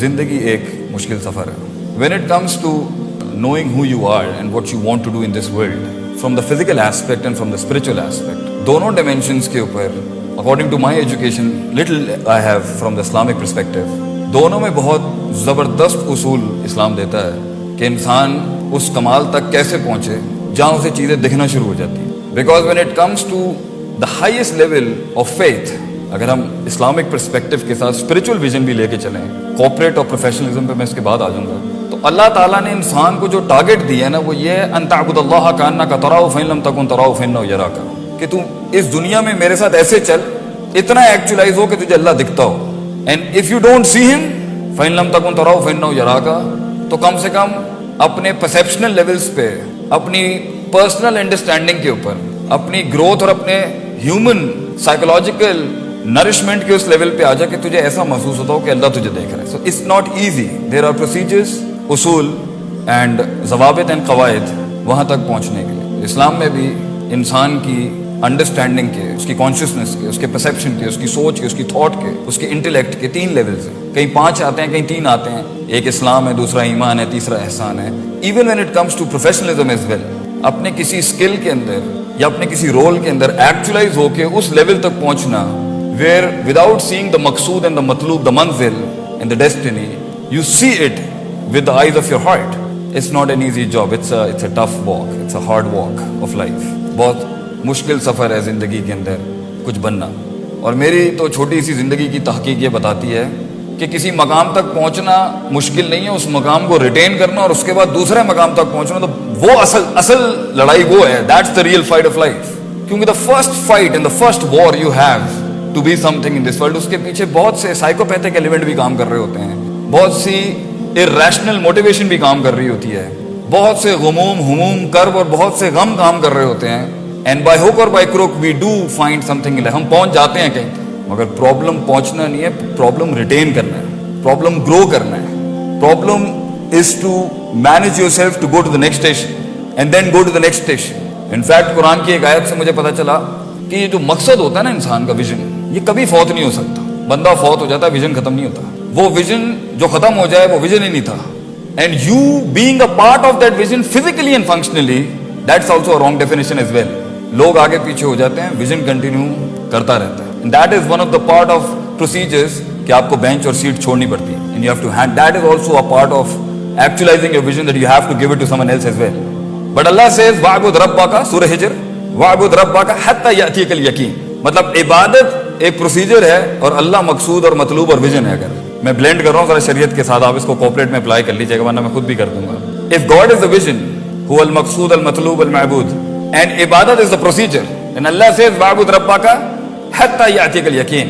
زندگی ایک مشکل سفر ہے. When it comes to knowing who you are and what you want to do in this world, from the physical aspect and from the spiritual aspect, دونوں dimensions کے اوپر according to my education, little I have from the Islamic perspective, دونوں میں بہت زبردست اصول اسلام دیتا ہے کہ انسان اس کمال تک کیسے پہنچے جہاں اسے چیزیں دکھنا شروع ہو جاتی ہیں. Because when it comes to the highest level of faith, اگر ہم اسلامک پرسپیکٹو کے ساتھ اسپرچول ویژن بھی لے کے چلیں, کوپریٹ اور پروفیشنلزم پہ میں اس کے بعد آ جاؤں گا, تو اللہ تعالیٰ نے انسان کو جو ٹارگٹ دیا ہے نا, وہ یہ ہے ان تعبد اللہ کانک تراہ فإن لم تکن تراہ فإنہ یراک, کہ تو اس دنیا میں میرے ساتھ ایسے چل, اتنا ایکچولائز ہو کہ تجھے اللہ دکھتا ہو. And if you don't see ہم فإن لم تکن تراہ فإنہ یراک, تو کم سے کم اپنے پرسیپشنل لیولز پہ, اپنی پرسنل انڈرسٹینڈنگ کے اوپر, اپنی گروتھ اور اپنے ہیومن سائیکولوجیکل نرشمنٹ کے اس لیول پہ آ جا کہ تجھے ایسا محسوس ہوتا ہو کہ اللہ تجھے دیکھ رہا ہے. So it's not easy, there are procedures, اصول اینڈ ضوابط اینڈ قواعد وہاں تک پہنچنے کے لیے. اسلام میں بھی انسان کی انڈرسٹینڈنگ کے, اس کی کانشیسنس کے, اس کے پرسیپشن کے, اس کی سوچ کے, اس کی تھاٹ کے, اس کے انٹلیکٹ کے 3 لیولز ہیں. کہیں 5 آتے ہیں, کہیں 3 آتے ہیں. ایک اسلام ہے, دوسرا ایمان ہے, تیسرا احسان ہے. Even when it comes to professionalism as well, اپنے کسی اسکل کے اندر یا اپنے کسی رول کے اندر ایکچولائز ہو کے اس لیول تک پہنچنا where without seeing the maqsood and the matloob, the manzil and the destiny, you see it with the eyes of your heart. It's not an easy job, it's a tough walk, it's a hard walk of life. بہت مشکل سفر ہے زندگی کے اندر کچھ بننا. اور میری تو چھوٹی سی زندگی کی تحقیق یہ بتاتی ہے کہ کسی مقام تک پہنچنا مشکل نہیں ہے, اس مقام کو ریٹین کرنا اور اس کے بعد دوسرے مقام تک پہنچنا, تو وہ اصل لڑائی وہ ہے. That's the real fight of life. کیونکہ the first fight and the first war you have to be something in this world, اس کے پیچھے بہت سے سائیکوپیتھک ایلیمنٹ بھی کام کر رہے ہوتے ہیں, بہت سی irrational موٹیویشن بھی کام کر رہی ہوتی ہے, بہت سے ہموم کرب اور بہت سے غم کام کر رہے ہوتے ہیں. اینڈ بائی ہوک اور by crook we do find something. ہم پہنچ جاتے ہیں کہیں, مگر پرابلم پہنچنا نہیں ہے, پرابلم ریٹین کرنا ہے, پرابلم گرو کرنا ہے. Problem is to manage yourself to go to the next station and then go to the next station. In fact قرآن کی ایک آیت سے مجھے پتا چلا کہ یہ جو مقصد ہوتا ہے نا انسان کا, ویژن, یہ کبھی فوت نہیں ہو سکتا. بندہ فوت ہو جاتا ہے, ویژن ختم نہیں ہوتا. وہ ویژن جو ختم ہو جائے وہ ویژن ہی نہیں تھا. And you being a part of that vision physically and functionally, that's also a wrong definition as well. لوگ آگے پیچھے ہو جاتے ہیں, ویژن کنٹینیو کرتا رہتا ہے. And that is one of the part of procedures کہ آپ کو بینچ اور سیٹ چھوڑنی پڑتی ہے. And you have to hand, that is also a part of actualising your vision, that you have to give it to someone else as well. But اللہ says وَاعْبُدْ رَبَّكَ, سورہ ہجر, وَاعْبُدْ رَبَّكَ حَتَّى يَأْتِيَكَ الْيَقِينُ. مطلب عبادت ایک پروسیجر ہے اور اللہ مقصود اور مطلوب اور ویژن ہے. اگر میں بلینڈ کر رہا ہوں ذرا شریعت کے ساتھ, آپ اس کو کوپریٹ میں اپلائی کر لیجیے گا, ورنہ میں خود بھی کر دوں گا. If God is the vision, هو المقصود المطلوب المعبود, and عبادت is the procedure, and Allah says وَاعْبُدْ رَبَّكَ حَتَّى يَأْتِيَكَ الْيَقِينُ.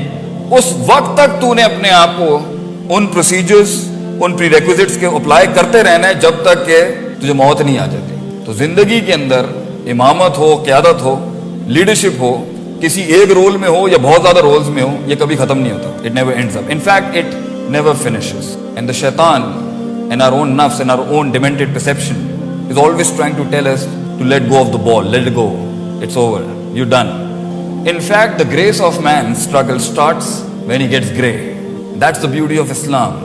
اس وقت تک تو نے اپنے آپ کو ان پروسیجرز, ان پری ریکوزٹس کے اپلائی کرتے رہنا ہے جب تک کہ تجھے موت نہیں آ جاتی. تو زندگی کے اندر امامت ہو, قیادت ہو, لیڈرشپ ہو, کسی ایک رول میں ہو یا بہت زیادہ رولز میں ہو, یہ کبھی ختم نہیں ہوتا. It never ends up. In fact, it never finishes. And the shaitan and our own nafs and our own demented perception is always trying to tell us to let go of the ball, let it go. It's over. You're done. In fact, the grace of man's struggle starts when he gets gray. That's the beauty of Islam.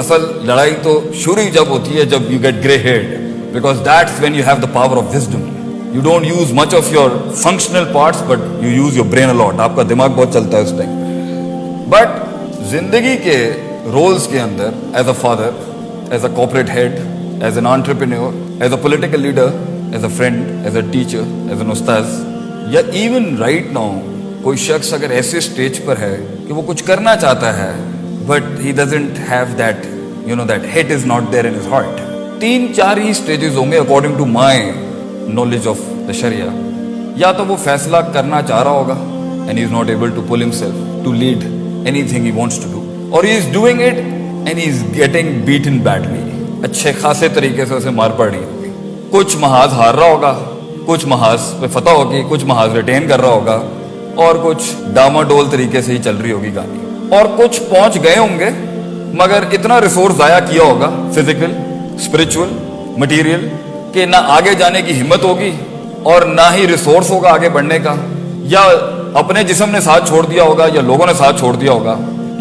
اصل لڑائی تو شروع جب ہوتی ہے جب you get gray haired, because that's when you have the power of wisdom. You don't use much of your functional parts, but you use your brain a lot. آپ کا دماغ بہت چلتا ہے اس ٹائم. بٹ زندگی کے رولز کے اندر, as a father, as a corporate head, as an entrepreneur, as a political leader, as a friend, as a teacher, as an استاذ, یا ایون رائٹ ناؤ کوئی شخص اگر ایسے اسٹیج پر ہے کہ وہ کچھ کرنا چاہتا ہے, but he doesn't have that, you know, that it is not there in his heart. 3-4 ہی اسٹیجز ہوں گے according to my knowledge of the Sharia. یا تو وہ فیصلہ کرنا چاہ رہا ہوگا and he is not able to pull himself to lead anything he wants to do, or he is doing it and he is getting beaten badly. اچھے خاصے طریقے سے اسے مار پڑ رہی ہوگی. کچھ محاذ ہار رہا ہوگا, کچھ محاذ پہ فتح ہوگی, کچھ محاذ ریٹین کر رہا ہوگا, اور کچھ ڈاماڈول طریقے سے ہی چل رہی ہوگی گاڑی, اور کچھ پہنچ گئے ہوں گے مگر اتنا ریسورس ضائع کیا ہوگا, فزیکل, اسپرچول, مٹیریل, کہ نہ آگے جانے کی ہمت ہوگی اور نہ ہی ریسورس ہوگا آگے بڑھنے کا, یا اپنے جسم نے ساتھ چھوڑ دیا ہوگا یا لوگوں نے ساتھ چھوڑ دیا ہوگا.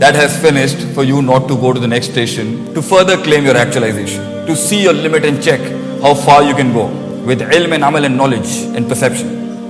that has finished for you not to go to the next station to further claim your actualization, to see your limit and check how far you can go with ilm and amal and knowledge and perception.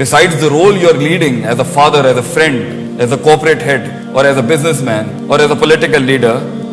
Besides the role you are leading as a father, as a friend, as a corporate head, or as a businessman, or as a political leader,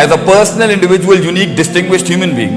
as a personal, individual, unique, distinguished human being,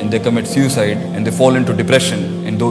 and they commit suicide, and they fall into depression, and they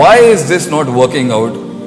Why is this not working out?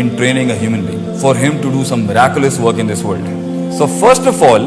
in training a human being for him to do some miraculous work in this world. So first of all,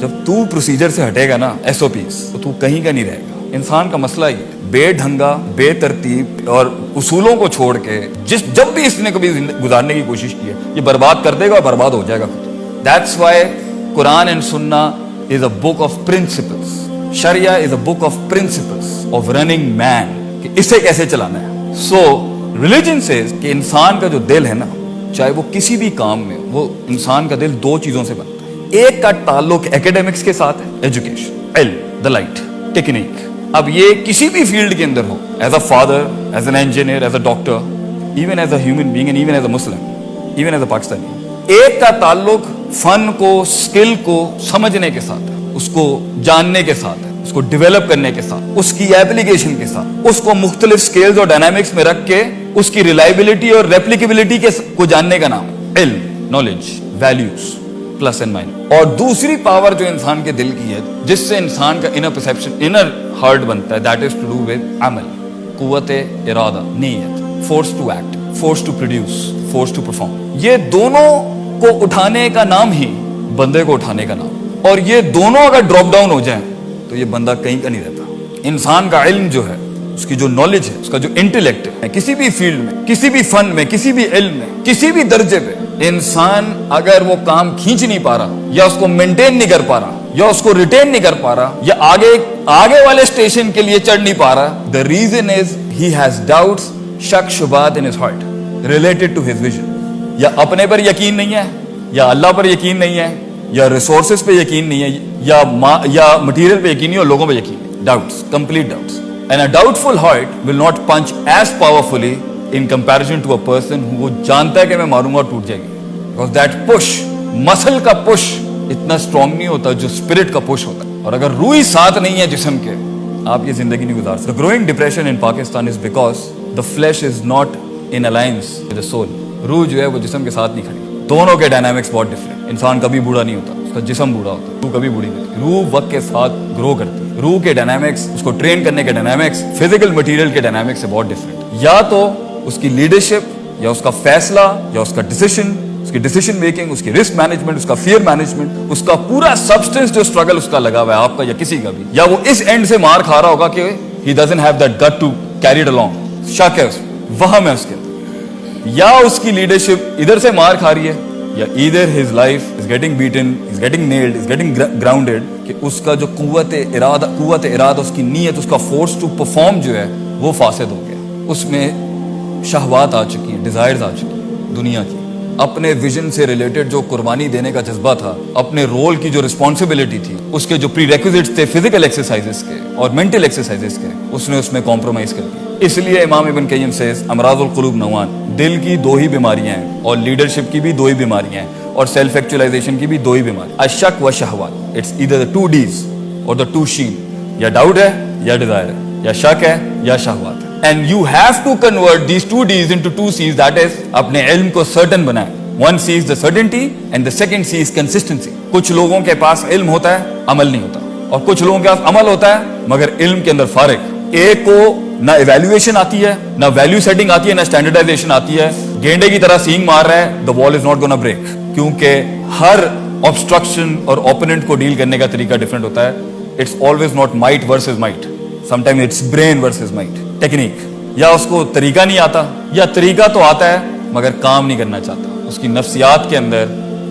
جب تو procedure سے ہٹے گا نا SOPs تو تو کہیں کا نہیں رہے گا. انسان کا مسئلہ یہ بے ڈھنگا بے ترتیب اور اصولوں کو چھوڑ کے جب بھی اس نے کبھی گزارنے کی کوشش کی ہے یہ برباد کر دے گا اور برباد ہو جائے گا. That's why Quran and Sunnah is a book of principles. Sharia is a book of principles of running man, کہ اسے کیسے چلانا ہے. So religion says کہ انسان کا جو دل ہے نا چاہے وہ کسی بھی کام میں وہ انسان کا دل دو چیزوں سے بنتا ہے. ایک کا تعلق ایکیڈیمکس کے ساتھ ہے, ایجوکیشن, علم, دا لائٹ, ٹیکنیک. اب یہ کسی بھی فیلڈ کے اندر ہو, as a father, as an engineer, as a doctor, even as a human being and even as a Muslim, even as a Pakistani. ایک کا تعلق فن کو, اسکل کو سمجھنے کے ساتھ ہے, اس کو جاننے کے ساتھ ہے, اس کو ڈیولپ کرنے کے ساتھ, اس کی ایپلیکیشن کے ساتھ, اس کو مختلف سکیلز اور ڈائنامکس میں رکھ کے اس کی ریلائبلٹی اور ریپلیکیبلٹی کو جاننے کا نام علم, knowledge, values, plus and minus. اور دوسری پاور جو انسان کے دل کی ہے جس سے انسان کا انر پرسیپشن, انر ہارٹ بنتا ہے, that is to do with عمل, قوت ارادہ, نیت, force to act, force to produce, force to perform. یہ دونوں کو اٹھانے کا نام ہی بندے کو اٹھانے کا نام. اور یہ دونوں اگر ڈراپ ڈاؤن ہو جائیں تو یہ بندہ کہیں کا نہیں رہتا. انسان کا علم جو ہے, اس کی جو نالج ہے, اس کا جو انٹلیکٹ ہے, کسی بھی فیلڈ میں, کسی بھی فن میں, کسی بھی علم میں, کسی بھی درجے پہ انسان اگر وہ کام کھینچ نہیں پا رہا یا اس کو مینٹین نہیں کر پا رہا یا اس کو ریٹین نہیں کر پا رہا یا آگے والے اسٹیشن کے لیے چڑھ نہیں پا رہا, the reason is he has doubts, شک شبہات in his heart related to his vision. یا اپنے پر یقین نہیں ہے, یا اللہ پر یقین نہیں ہے, یا ریسورسز پہ یقین نہیں ہے, یا مٹیریل پہ یقین نہیں اور لوگوں پہ یقین نہیں. Doubts, complete doubts. And a doubtful heart will not punch as powerfully in comparison to a person who وہ جانتا ہے کہ میں ماروں گا اور ٹوٹ جائے گی. Because that push, مسل کا push اتنا اسٹرانگ نہیں ہوتا جو اسپرٹ کا push ہوتا ہے. اور اگر روح ہی ساتھ نہیں ہے جسم کے, آپ یہ زندگی نہیں گزار سکتے. The growing depression in Pakistan is because the flesh is not in alliance with the soul. روح جو ہے وہ جسم کے ساتھ نہیں کھڑی. دونوں کے ڈائنامکس بہت ڈفرینٹ. انسان کبھی بوڑھا نہیں ہوتا, اس کا جسم بوڑھا ہوتا ہے, روح کبھی بوڑھی نہیں ہوتی. روح وقت کے ساتھ گرو کرتی ہے. روح کے ڈائنامکس, اس کو ٹرین کرنے کے ڈائنامکس فزیکل مٹیریل کے ڈائنامکس سے بہت ڈفرینٹ. یا تو اس کی لیڈرشپ, یا اس کا فیصلہ, یا اس کا ڈیسیشن, اس کی ڈیسیشن میکنگ, اس کی رسک مینجمنٹ, اس کا فیئر مینجمنٹ, اس کا پورا سبسٹنس جو اسٹرگل اس کا لگا ہوا ہے, آپ کا یا کسی کا بھی, یا وہ اس اینڈ سے مار کھا رہا ہوگا کہ he doesn't have that gut to carry it along. شک ہے اس میں, وہم ہے اس کے اندر. یا اس کی لیڈرشپ ادھر سے مار کھا رہی ہے, یا either his life is getting beaten, is getting nailed, is getting grounded, کہ اس کا جو قوت ارادہ, اس کی نیت, اس کا فورس ٹو پرفارم جو ہے وہ فاسد ہو گیا. اس میں شہوات آ چکی ہیں, ڈیزائرز آ چکی ہیں دنیا کی. اپنے ویژن سے ریلیٹڈ جو قربانی دینے کا جذبہ تھا, اپنے رول کی جو رسپانسبلٹی تھی, اس کے جو پری ریکوزٹس تھے فزیکل ایکسرسائزز کے اور مینٹل ایکسرسائزز کے, اس نے اس میں کمپرومائز کر دیا. اس لیے امام ابن قیم سیز امراض القلوب نوعان, دل کی دو ہی بیماریاں ہیں اور لیڈرشپ کی بھی دو ہی بیماریاں ہیں اور سیلف ایکچولائزیشن کی بھی دو ہی بیماریاں, الشک و شہوات. اٹس ایدر the 2 Ds اور the 2 شین, یا ڈاؤٹ ہے یا ڈیزائر ہے, یا شک ہے یا شہوات ہے. And you have to convert these 2 Ds into 2 Cs, that is اپنے علم کو certain بنائیں. One C is the certainty and the second C is consistency. کچھ لوگوں کے پاس علم ہوتا ہے, عمل نہیں ہوتا, اور کچھ لوگوں کے پاس عمل ہوتا ہے مگر علم کے اندر فارغ. ایک کو نہ ایویلویشن آتی ہے, نہ ویلیو سیٹنگ آتی ہے, نہ اسٹینڈرڈائزیشن آتی ہے, گینڈے کی طرح سینگ مار رہا ہے, the wall is not gonna break. کیونکہ ہر obstruction اور opponent کو ڈیل کرنے کا طریقہ ڈفرینٹ ہوتا ہے. It's always not might versus might. Sometimes it's brain versus might. Technique, یا اس کو طریقہ نہیں آتا, یا طریقہ تو آتا ہے مگر کام نہیں کرنا چاہتا. اس کی نفسیات کے اندر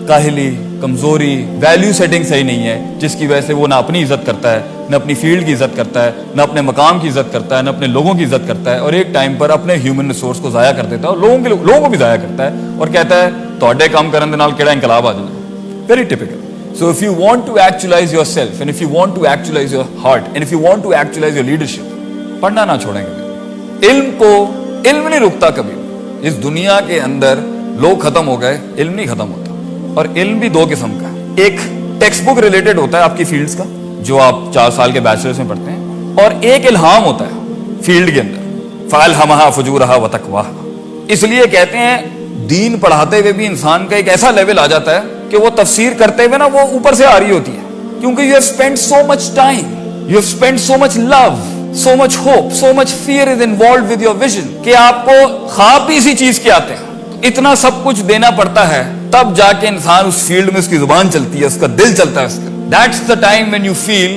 کاہلی, کمزوری, ویلیو سیٹنگ صحیح نہیں ہے, جس کی وجہ سے وہ نہ اپنی عزت کرتا ہے, نہ اپنی فیلڈ کی عزت کرتا ہے, نہ اپنے مقام کی عزت کرتا ہے, نہ اپنے لوگوں کی عزت کرتا ہے, اور ایک ٹائم پر اپنے ہیومن ریسورس کو ضائع کر دیتا ہے اور لوگوں کو بھی ضائع کرتا ہے, اور کہتا ہے تواڈے کام کرن دے نال کیڑا انقلاب آ جانا. Very typical. So if you want to actualize yourself, and if you want to actualize your heart, and if you want to actualize your leadership, پڑھنا نہ چھوڑیں کبھی. علم نہیں رکتا کبھی. اس دنیا کے اندر لوگ ختم ہو گئے, علم نہیں ختم ہوتا. اور علم بھی 2 قسم کا ہے. ایک ٹیکسٹ بک ریلیٹڈ ہوتا ہے آپ کی فیلڈز کا, جو آپ 4 سال کے بیچلرز میں پڑھتے ہیں, اور ایک الہام ہوتا ہے فیلڈ کے اندر, فَأَلْهَمَهَا فُجُورَهَا وَتَقْوَاهَا. اس لیے کہتے ہیں دین پڑھاتے ہوئے بھی انسان کا ایک ایسا لیول آ جاتا ہے کہ وہ تفسیر کرتے ہوئے نا وہ اوپر سے آ رہی ہوتی ہے, کیونکہ you have spent so much time, you have spent so much love, so much hope, so much fear is involved with your vision, کہ آپ کو خواب بھی اسی چیز کے آتے ہیں. اتنا سب کچھ دینا پڑتا ہے تب جا کے انسان اس فیلڈ میں اس کی زبان چلتی ہے, اس کا دل چلتا ہے اس کا. That's the time when you feel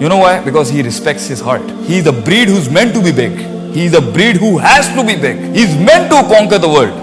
You know why? Because he respects his heart. He is a breed who's meant to be big. He is a breed who has to be big. He is meant to conquer the world.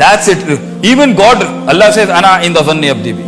That's it. Even God, Allah says, "Ana inda zanni abdi bi."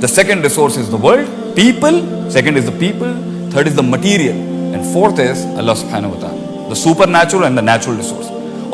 The second resource is the world, people. Second is the people. Third is the material. And fourth is Allah subhanahu wa ta'ala, the supernatural and the natural resource.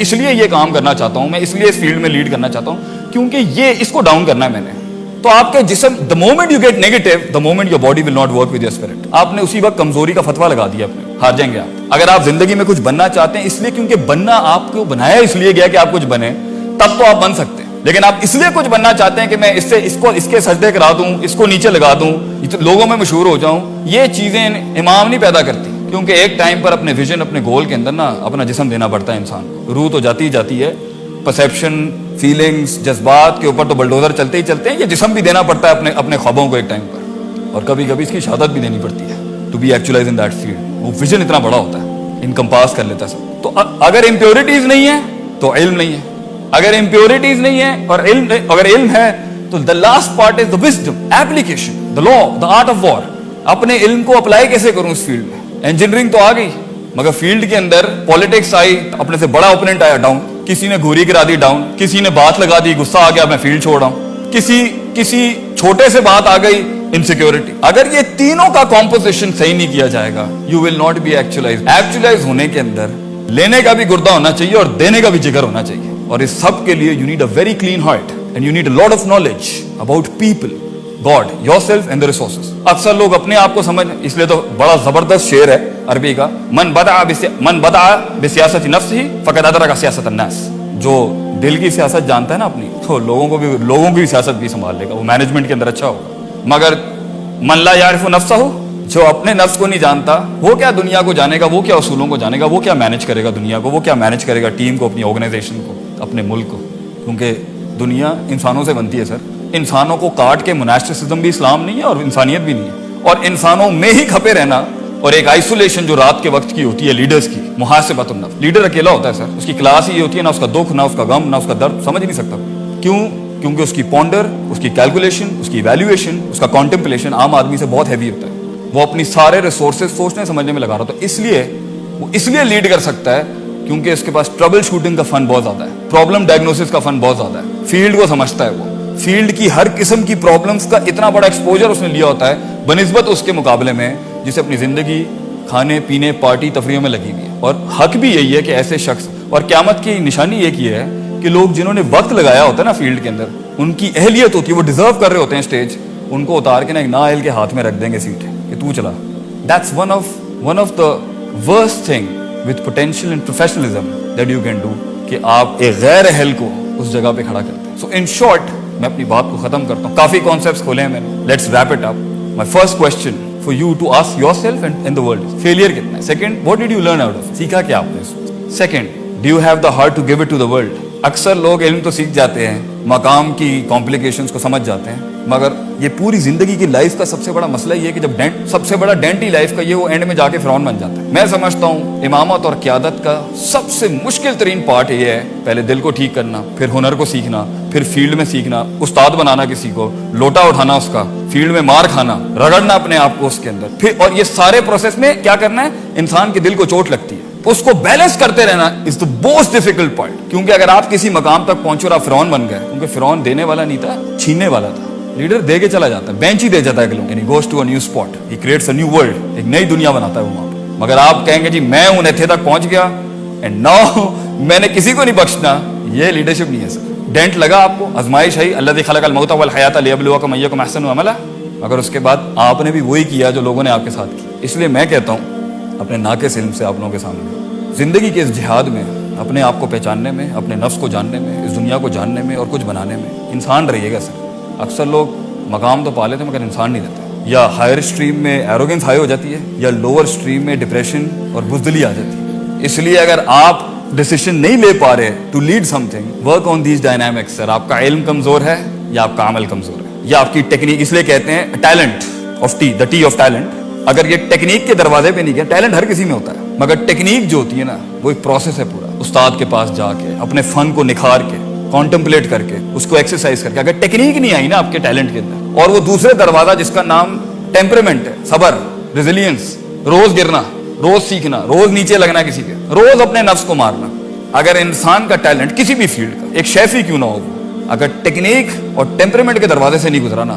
اس لیے یہ کام کرنا چاہتا ہوں, میں اس لیے اس field میں lead کرنا چاہتا ہوں کیونکہ یہ اس کو ڈاؤن کرنا ہے میں نے, تو آپ کے جسم the moment you get negative, the moment your body will not work with your spirit. آپ نے اسی وقت کمزوری کا فتویٰ لگا دیا اپنے, ہار جائیں گے آپ. اگر آپ زندگی میں کچھ بننا چاہتے ہیں اس لیے کیونکہ بننا آپ کو بنایا اس لیے گیا کہ آپ کچھ بنے, تب تو آپ بن سکتے ہیں. لیکن آپ اس لیے کچھ بننا چاہتے ہیں کہ میں اس کے سجدے کرا دوں, اس کو نیچے لگا دوں, لوگوں میں مشہور ہو جاؤں, یہ چیزیں امام نہیں پیدا کرتی. کیونکہ ایک ٹائم پر اپنے ویژن, اپنے گول کے اندر نا اپنا جسم دینا پڑتا ہے انسان کو. روح تو جاتی ہی جاتی ہے, پرسیپشن, فیلنگز, جذبات کے اوپر تو بلڈوزر چلتے ہی چلتے ہیں, یہ جسم بھی دینا پڑتا ہے اپنے خوابوں کو ایک ٹائم پر, اور کبھی کبھی اس کی شہادت بھی دینی پڑتی ہے to be actualize in that field. وہ ویژن اتنا بڑا ہوتا ہے, انکمپاس کر لیتا ہے سب. تو اگر امپیورٹیز نہیں ہے تو علم نہیں ہے, اگر امپیورٹیز نہیں ہے اور اگر علم ہے تو the last part is the wisdom, application, the law, the art of war. اپنے علم کو اپلائی کیسے کروں اس فیلڈ میں. انجینئرنگ تو آ گئی مگر فیلڈ کے اندر پالیٹکس آئی, اپنے سے بڑا اوپوننٹ آیا ڈاؤن, کسی نے گھوری گرا دی ڈاؤن, کسی نے بات لگا دی, غصہ آ گیا میں فیلڈ چھوڑ رہا ہوں, کسی چھوٹے سے بات آ گئی, انسیکیورٹی. اگر یہ تینوں کا کمپوزیشن صحیح نہیں کیا جائے گا, you will not be actualise. Actualise ہونے کے اندر لینے کا بھی گردہ ہونا چاہیے اور دینے کا بھی جگر ہونا چاہیے, اور اس سب کے لیے you need a very clean heart and you need a lot of knowledge about people, God, your self and the resources. اکثر لوگ اپنے آپ کو سمجھ, اس لیے تو بڑا زبردست شعر ہے عربی کا, من بدع بسیاست نفس ہی فقد ادرک سیاست الناس. جو دل کی سیاست جانتا ہے نا اپنی, تو لوگوں کی سیاست بھی سنبھال لے گا, وہ مینجمنٹ کے اندر اچھا ہوگا. مگر من لا یعرف نفسہ, جو اپنے نفس کو نہیں جانتا, وہ کیا دنیا کو جانے گا, وہ کیا اصولوں کو جانے گا, وہ کیا مینج کرے گا دنیا کو, وہ کیا مینج کرے گا ٹیم کو, اپنی آرگنائزیشن کو, اپنے ملک کو. کیونکہ دنیا انسانوں سے بنتی ہے سر. انسانوں کو کاٹ کے مناسٹسزم بھی اسلام نہیں ہے اور انسانیت بھی نہیں ہے, اور انسانوں میں ہی کھپے رہنا اور ایک آئسولیشن جو رات کے وقت کی ہوتی ہے لیڈرز کی, محاسبۃ النفس. لیڈر اکیلا ہوتا ہے سر, اس کی کلاس ہی ہوتی ہے, نہ اس کا دکھ, نہ اس کا غم, نہ اس کا درد, سمجھ نہیں سکتا. کیوں؟ کیونکہ اس کی پونڈر, اس کی کیلکولیشن, اس کی ایویلویشن, اس کا کانٹمپلیشن عام آدمی سے بہت ہیوی ہوتا ہے. وہ اپنی سارے ریسورسز سوچنے سمجھنے میں لگا رہا, تو وہ اس لیے لیڈ کر سکتا ہے کیونکہ اس کے پاس ٹربل شوٹنگ کا فن بہت زیادہ ہے, پرابلم ڈائگنوسس کا فن بہت زیادہ ہے. فیلڈ کو سمجھتا ہے, وہ فیلڈ کی ہر قسم کی پرابلمس کا اتنا بڑا ایکسپوجر اس نے لیا ہوتا ہے بنسبت اس کے مقابلے میں جسے اپنی زندگی کھانے پینے پارٹی تفریحوں میں لگی ہوئی ہے. اور حق بھی یہی ہے کہ ایسے شخص, اور قیامت کی نشانی ایک یہ ہے کہ لوگ جنہوں نے وقت لگایا ہوتا ہے نا فیلڈ کے اندر, ان کی اہلیت ہوتی ہے, وہ ڈیزرو کر رہے ہوتے ہیں اسٹیج, ان کو اتار کے نا ایک نااہل کے ہاتھ میں رکھ دیں گے سیٹ کہ تو چلا. That's one of the worst thing with potential and professionalism that you can do, کہ آپ ایک غیر اہل کو اس جگہ پہ کھڑا کرتے ہیں. سو ان شارٹ میں اپنی بات کو ختم کرتا ہوں, کافی کانسیپٹس کھولے ہیں میں نے, let's wrap it up. My first question for you to ask yourself and in the world, failure کتنا ہے. Second, what did you learn out of, سیکھا کیا آپ نے. Second, do you have the heart to give it to the world. اکثر لوگ علم تو سیکھ جاتے ہیں, مقام کی کمپلیکیشنس کو سمجھ جاتے ہیں, مگر یہ پوری زندگی کی لائف کا سب سے بڑا مسئلہ یہ ہے کہ جب سب سے بڑا ڈینٹ ہی لائف کا یہ, وہ اینڈ میں جا کے فرعون بن جاتا ہے. میں سمجھتا ہوں امامت اور قیادت کا سب سے مشکل ترین پارٹ یہ ہے, پہلے دل کو ٹھیک کرنا, پھر ہنر کو سیکھنا, پھر فیلڈ میں سیکھنا, استاد بنانا کسی کو, لوٹا اٹھانا اس کا, فیلڈ میں مار کھانا, رگڑنا اپنے آپ کو اس کے اندر, پھر اور یہ سارے پروسیس میں کیا کرنا ہے, انسان کے دل کو چوٹ لگتی ہے, اس کو بیلنس کرتے رہنا از دا موسٹ ڈیفیکلٹ پوائنٹ. کیونکہ اگر آپ کسی مقام تک پہنچے اور آپ فرعون بن گئے, کیونکہ فرعون دینے والا نہیں تھا, چھیننے والا تھا. لیڈر دے کے چلا جاتا ہے, بینچ ہی دے جاتا ہے کہ لوگ, goes to a new spot, he creates a new world, ایک نئی دنیا بناتا ہے وہ وہاں پہ. مگر آپ کہیں گے جی میں ہوں نیتھے تک پہنچ گیا اینڈ ناؤ میں نے کسی کو نہیں بخشنا, یہ لیڈرشپ نہیں ہے سر. ڈینٹ لگا آپ کو, آزمائش ہے, الذی خلق الموت والحیات لیبلوکم ایکم احسن عملا, مگر اس کے بعد آپ نے بھی وہی کیا جو لوگوں نے آپ کے ساتھ کیا. اس لیے میں کہتا ہوں اپنے ناقص علم سے آپ لوگوں کے سامنے, زندگی کے اس جہاد میں اپنے آپ کو پہچاننے میں, اپنے نفس کو جاننے میں, اس دنیا کو جاننے میں اور کچھ بنانے میں انسان رہیے گا سر. اکثر لوگ مقام تو پا لیتے مگر انسان نہیں رہتے. یا ہائر اسٹریم میں ایروگنس ہائی ہو جاتی ہے, یا لوور اسٹریم میں ڈپریشن اور بزدلی آ جاتی ہے. اس لیے اگر آپ ڈیسیشن نہیں لے پا رہے to lead something, work on these dynamics. Sir آپ کا علم کمزور ہے یا آپ کا عمل کمزور ہے, یا آپ کی ٹیکنیک, اس لیے کہتے ہیں talent of T, the T of talent. اگر یہ ٹیکنیک کے دروازے پہ نہیں گیا, ٹیلنٹ ہر کسی میں ہوتا ہے, مگر ٹیکنیک جو ہوتی ہے نا وہ ایک پروسیس ہے پورا, استاد کے پاس جا کے اپنے فن کو نکھار کے, کانٹمپلیٹ کر کے, اس کو ایکسرسائز کر کے. اگر ٹیکنیک نہیں آئی نا آپ کے ٹیلنٹ کے اندر, اور وہ دوسرے دروازہ جس کا نام ٹیمپرمنٹ ہے, صبر, ریزیلینس, روز گرنا, روز سیکھنا, روز نیچے لگنا کسی کے, روز اپنے نفس کو مارنا. اگر انسان کا ٹیلنٹ کسی بھی فیلڈ کا, ایک شیفی کیوں نہ ہو, اگر ٹیکنیک اور ٹیمپرمنٹ کے دروازے سے نہیں گزرا نا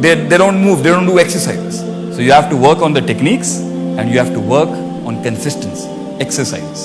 they don't move, they don't do exercises. So you have to work on the techniques and you have to work on consistency, exercise.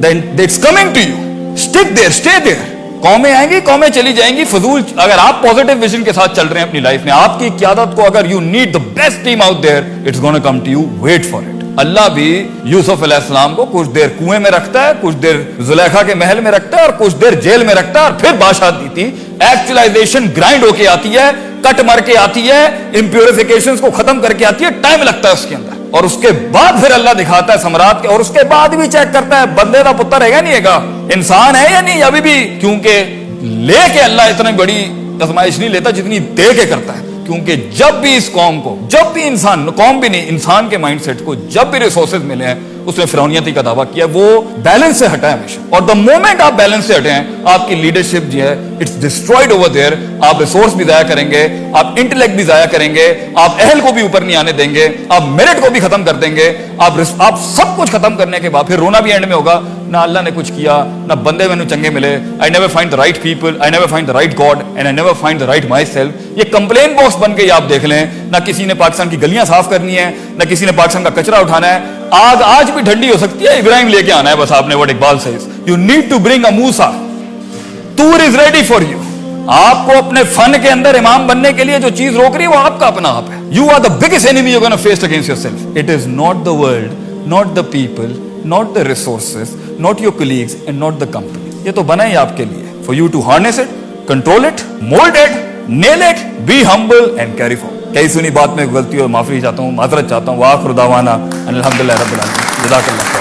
then it's coming to you. Stick there, stay there. قومیں آئیں گی, قومیں چلی جائیں گی, فضول. اگر آپ پازیٹیو ویژن کے ساتھ چل رہے ہیں اپنی لائف میں, آپ کی قیادت کو اگر you need the best team out there, it's gonna come to you. Wait for it. اللہ بھی یوسف علیہ السلام کو کچھ دیر کنویں میں رکھتا ہے, کچھ دیر زلیخا کے محل میں رکھتا ہے, اور کچھ دیر جیل میں رکھتا ہے, اور پھر بادشاہت دیتی. ایکچولائزیشن گرائنڈ ہو کے آتی ہے, کٹ مر کے آتی ہے, امپیوریفیکیشنز کو ختم کر کے آتی ہے, ٹائم لگتا ہے اس کے اندر, اور اس کے بعد پھر اللہ دکھاتا ہے ثمرات کے, اور اس کے بعد بھی چیک کرتا ہے بندے کا پتر ہے یا نہیں ہے, انسان ہے یا نہیں ابھی بھی. کیونکہ لے کے اللہ اتنی بڑی آزمائش نہیں لیتا جتنی دے کے کرتا ہے. کیونکہ جب بھی اس قوم کو, جب بھی انسان, قوم بھی نہیں, انسان کے مائنڈ سیٹ کو جب بھی ریسورسز ملے ہیں, اس نے فرعونیتی کا دعویٰ کیا, وہ بیلنس سے ہٹا ہے ہمیشہ. اور دا مومنٹ آپ بیلنس سے ہٹے ہیں, آپ کی لیڈرشپ جو ہے اٹس ڈسٹرائڈ اوور دیئر. آپ ریسورس بھی ضائع کریں گے, آپ انٹلیکٹ بھی ضائع کریں گے, آپ اہل کو بھی اوپر نہیں آنے دیں گے, آپ میرٹ کو بھی ختم کر دیں گے, آپ سب کچھ ختم کرنے کے بعد پھر رونا بھی اینڈ میں ہوگا, نہ اللہ نے کچھ کیا, نہ بندے میں چنگے ملے. I never find the right people, I never find the right God, and I never find the right myself. یہ کمپلین باکس بن کے آپ دیکھ لیں, نہ کسی نے پاکستان کی گلیاں صاف کرنی ہے, نہ کسی نے پاکستان کا کچرا اٹھانا ہے. آگ آج بھی ٹھنڈی ہو سکتی ہے, ابراہیم لے کے آنا ہے بس آپ نے. what Iqbal says, you need to bring a Musa. Tour is ready for you. آپ کو اپنے فن کے اندر امام بننے کے لیے جو چیز روک رہی ہے وہ آپ کا اپنا آپ ہے. You are the biggest enemy you're going to face against yourself. It is not the world, not the people, not the resources, not your colleagues, and not the company. یہ تو بنا ہی آپ کے لیے. For you to harness it, control it, mold it, nail it, be humble and carry forward. کئی سنی بات میں غلطی اور معافی چاہتا ہوں, معذرت چاہتا ہوں. وآخر دعوانا ان الحمدللہ رب العالمین. جزاک اللہ.